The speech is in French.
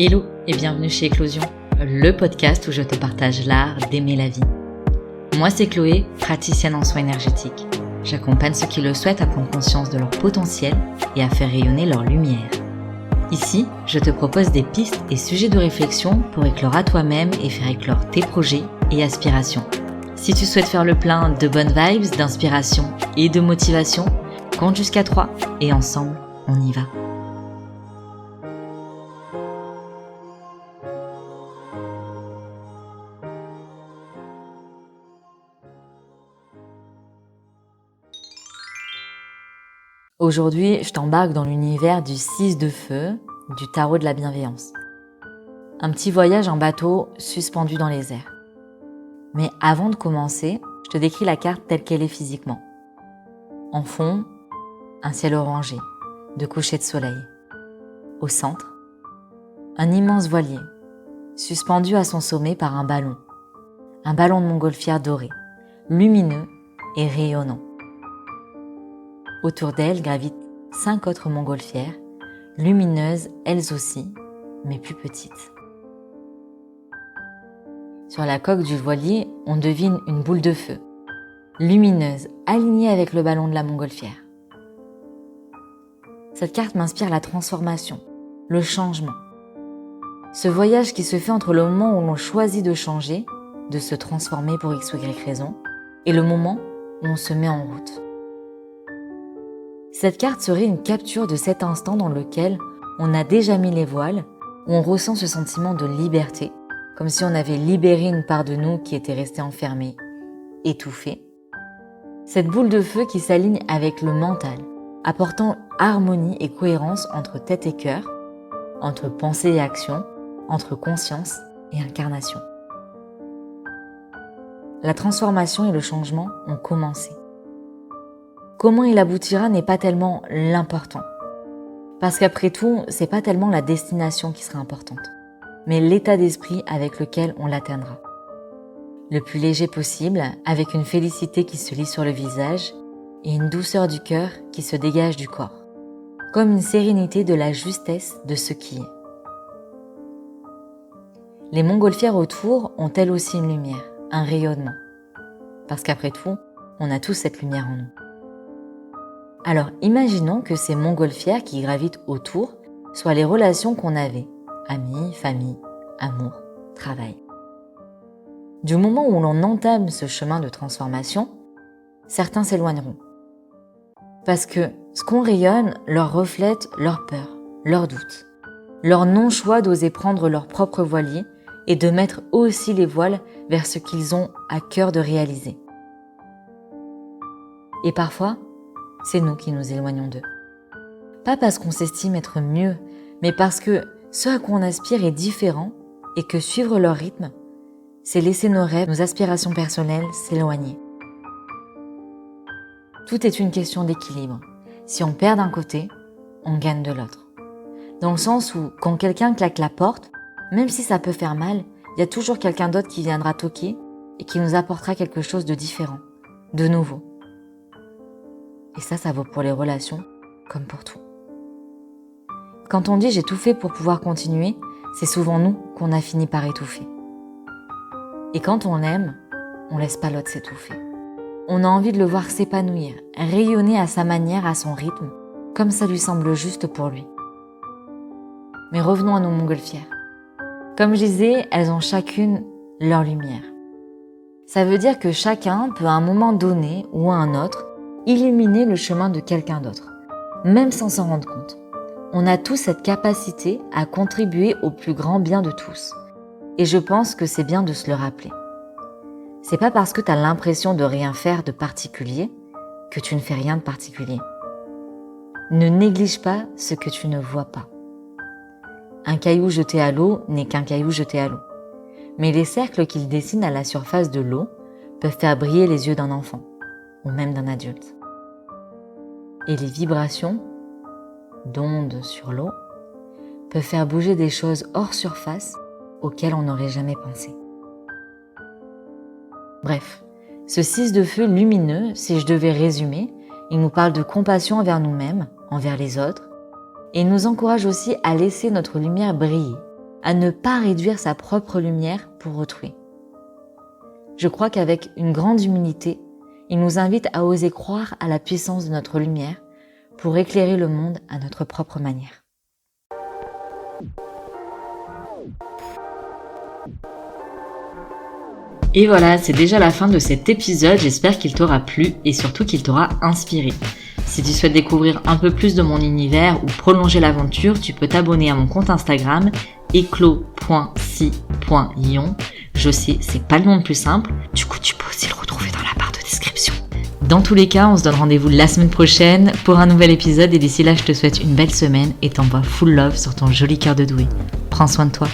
Hello et bienvenue chez Éclosion, le podcast où je te partage l'art d'aimer la vie. Moi c'est Chloé, praticienne en soins énergétiques. J'accompagne ceux qui le souhaitent à prendre conscience de leur potentiel et à faire rayonner leur lumière. Ici, je te propose des pistes et sujets de réflexion pour éclore à toi-même et faire éclore tes projets et aspirations. Si tu souhaites faire le plein de bonnes vibes, d'inspiration et de motivation, compte jusqu'à 3 et ensemble, on y va. Aujourd'hui, je t'embarque dans l'univers du 6 de feu, du tarot de la bienveillance. Un petit voyage en bateau suspendu dans les airs. Mais avant de commencer, je te décris la carte telle qu'elle est physiquement. En fond, un ciel orangé, de coucher de soleil. Au centre, un immense voilier, suspendu à son sommet par un ballon de montgolfière doré, lumineux et rayonnant. Autour d'elle gravitent 5 autres montgolfières, lumineuses elles aussi, mais plus petites. Sur la coque du voilier, on devine une boule de feu, lumineuse, alignée avec le ballon de la montgolfière. Cette carte m'inspire la transformation, le changement. Ce voyage qui se fait entre le moment où l'on choisit de changer, de se transformer pour X ou Y raison, et le moment où on se met en route. Cette carte serait une capture de cet instant dans lequel on a déjà mis les voiles, où on ressent ce sentiment de liberté, comme si on avait libéré une part de nous qui était restée enfermée, étouffée. Cette boule de feu qui s'aligne avec le mental, apportant harmonie et cohérence entre tête et cœur, entre pensée et action, entre conscience et incarnation. La transformation et le changement ont commencé. Comment il aboutira n'est pas tellement l'important. Parce qu'après tout, c'est pas tellement la destination qui sera importante, mais l'état d'esprit avec lequel on l'atteindra. Le plus léger possible, avec une félicité qui se lit sur le visage et une douceur du cœur qui se dégage du corps, comme une sérénité de la justesse de ce qui est. Les montgolfières autour ont elles aussi une lumière, un rayonnement. Parce qu'après tout, on a tous cette lumière en nous. Alors imaginons que ces montgolfières qui gravitent autour soient les relations qu'on avait, amis, famille, amour, travail. Du moment où l'on entame ce chemin de transformation, certains s'éloigneront. Parce que ce qu'on rayonne leur reflète leur peur, leurs doutes, leur non-choix d'oser prendre leur propre voilier et de mettre aussi les voiles vers ce qu'ils ont à cœur de réaliser. Et parfois, c'est nous qui nous éloignons d'eux. Pas parce qu'on s'estime être mieux, mais parce que ce à quoi on aspire est différent et que suivre leur rythme, c'est laisser nos rêves, nos aspirations personnelles s'éloigner. Tout est une question d'équilibre. Si on perd d'un côté, on gagne de l'autre. Dans le sens où, quand quelqu'un claque la porte, même si ça peut faire mal, il y a toujours quelqu'un d'autre qui viendra toquer et qui nous apportera quelque chose de différent, de nouveau. Et ça vaut pour les relations comme pour tout. Quand on dit « j'ai tout fait pour pouvoir continuer », c'est souvent nous qu'on a fini par étouffer. Et quand on aime, on laisse pas l'autre s'étouffer. On a envie de le voir s'épanouir, rayonner à sa manière, à son rythme, comme ça lui semble juste pour lui. Mais revenons à nos montgolfières. Comme je disais, elles ont chacune leur lumière. Ça veut dire que chacun peut à un moment donné ou à un autre illuminer le chemin de quelqu'un d'autre, même sans s'en rendre compte. On a tous cette capacité à contribuer au plus grand bien de tous. Et je pense que c'est bien de se le rappeler. C'est pas parce que tu as l'impression de rien faire de particulier que tu ne fais rien de particulier. Ne néglige pas ce que tu ne vois pas. Un caillou jeté à l'eau n'est qu'un caillou jeté à l'eau. Mais les cercles qu'il dessine à la surface de l'eau peuvent faire briller les yeux d'un enfant, ou même d'un adulte. Et les vibrations, d'ondes sur l'eau, peuvent faire bouger des choses hors surface auxquelles on n'aurait jamais pensé. Bref, ce 6 de feu lumineux, si je devais résumer, il nous parle de compassion envers nous-mêmes, envers les autres, et il nous encourage aussi à laisser notre lumière briller, à ne pas réduire sa propre lumière pour autrui. Je crois qu'avec une grande humilité, il nous invite à oser croire à la puissance de notre lumière pour éclairer le monde à notre propre manière. Et voilà, c'est déjà la fin de cet épisode, j'espère qu'il t'aura plu et surtout qu'il t'aura inspiré. Si tu souhaites découvrir un peu plus de mon univers ou prolonger l'aventure, tu peux t'abonner à mon compte Instagram eclos.si.ion. Je sais, c'est pas le nom le plus simple, du coup tu peux aussi le retrouver dans la barre de description. Dans tous les cas, on se donne rendez-vous la semaine prochaine pour un nouvel épisode et d'ici là, je te souhaite une belle semaine et t'envoie full love sur ton joli cœur de doué. Prends soin de toi.